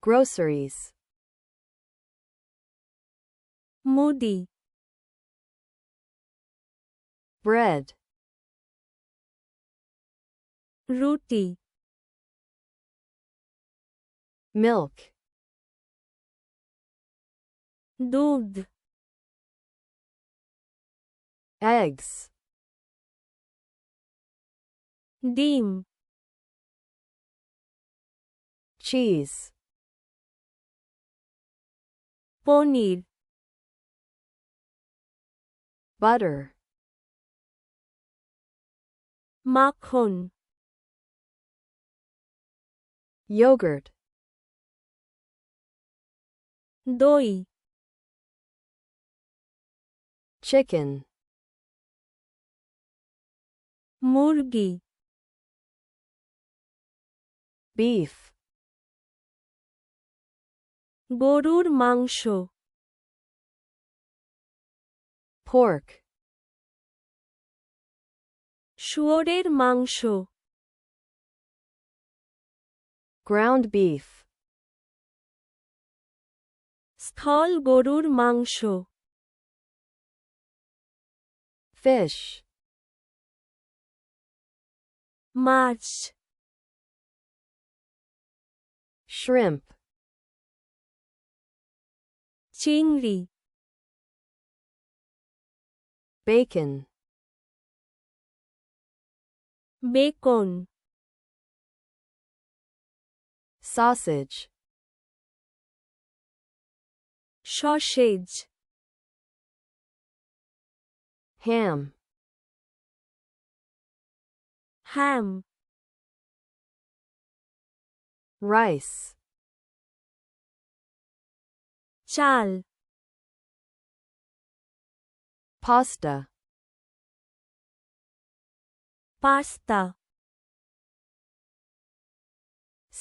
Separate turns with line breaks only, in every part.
Groceries.
mudi,
Bread.
ruti,
Milk.
dudh,
Eggs.
ডিম,
Cheese.
ponir,
Butter.
makhon,
Yogurt.
দই,
Chicken.
murgi,
Beef.
গরুর মাংস,
Pork.
শুয়োরের মাংস,
Ground beef.
স্থল গরুর মাংস,
Fish.
মাছ,
Shrimp.
চিংড়ি,
Bacon.
Beacon,
Sausage.
Sausage,
Ham.
হ্যাম,
Rice.
চাল,
Pasta.
Pasta,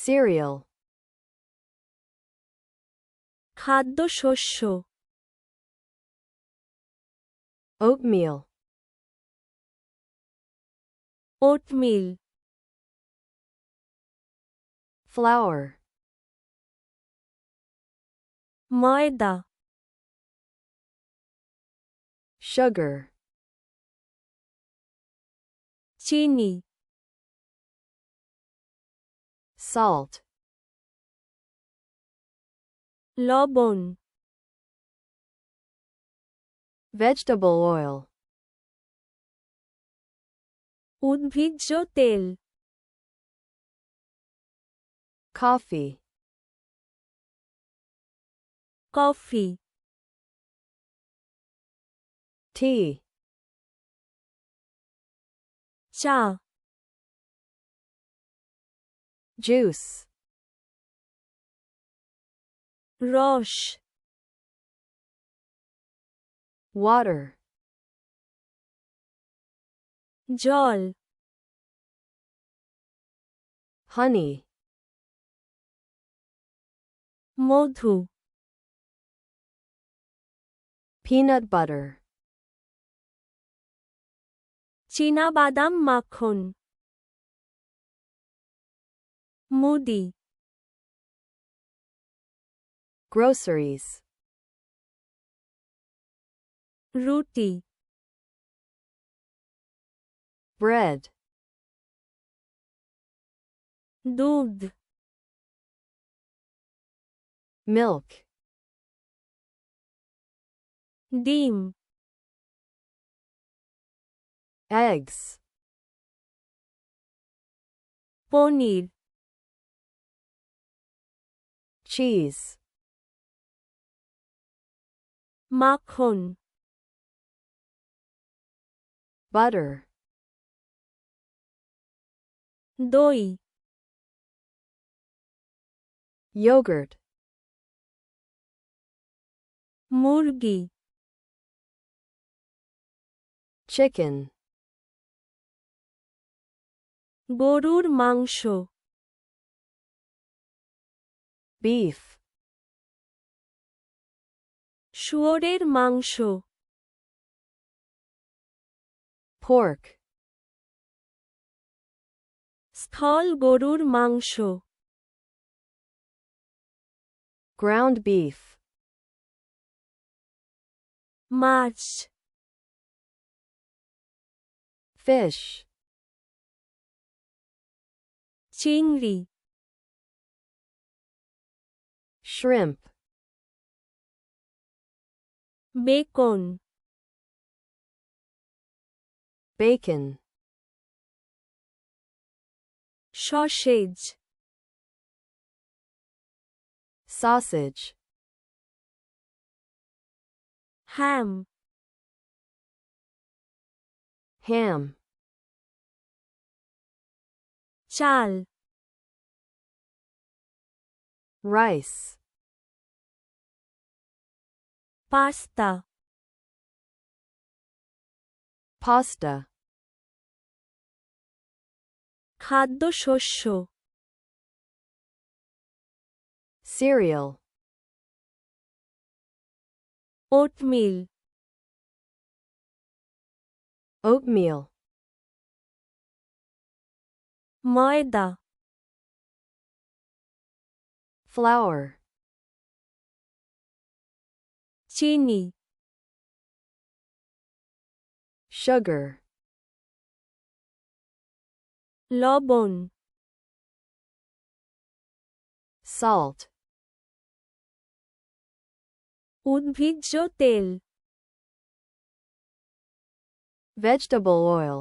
Cereal.
খাদ্যশস্য,
Oatmeal.
Oatmeal,
Flour.
ময়দা,
Sugar.
চিনি,
Salt.
লবণ,
Vegetable oil.
উদ্ভিজ্জ তেল,
Coffee.
Coffee,
Tea.
চা,
Juice.
রস,
Water.
জল,
Honey.
মধু,
Peanut butter.
চীনাবাদাম মাখন, মুদি,
Groceries.
রুটি,
Bread.
দুধ,
Milk.
ডিম,
Eggs.
পনির,
Cheese.
মাখন,
Butter.
দই,
Yogurt.
মুরগি,
Chicken.
গরুর মাংস,
Beef.
শুয়োরের মাংস,
Pork.
স্থল গরুর মাংস,
ground beef,
মাছ
fish,
চিংড়ি
shrimp,
beacon
bacon,
sausage
sausage,
হ্যাম
ham,
চাল
rice,
পাস্তা
pasta,
খাদ্যশস্য
cereal,
ওটমিল
oatmeal,
ময়দা
flour,
চিনি
sugar,
লবণ
salt,
উদ্ভিজ্জ তেল
vegetable oil,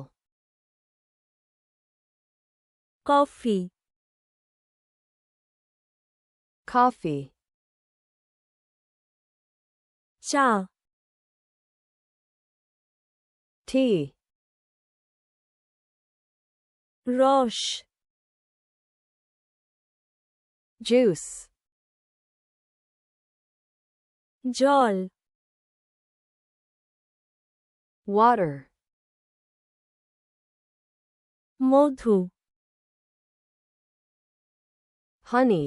কফি
coffee,
চা
tea,
রস
juice,
জল
water,
মধু
honey,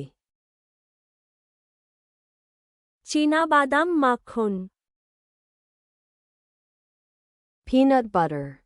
চীনাবাদাম মাখন
peanut butter,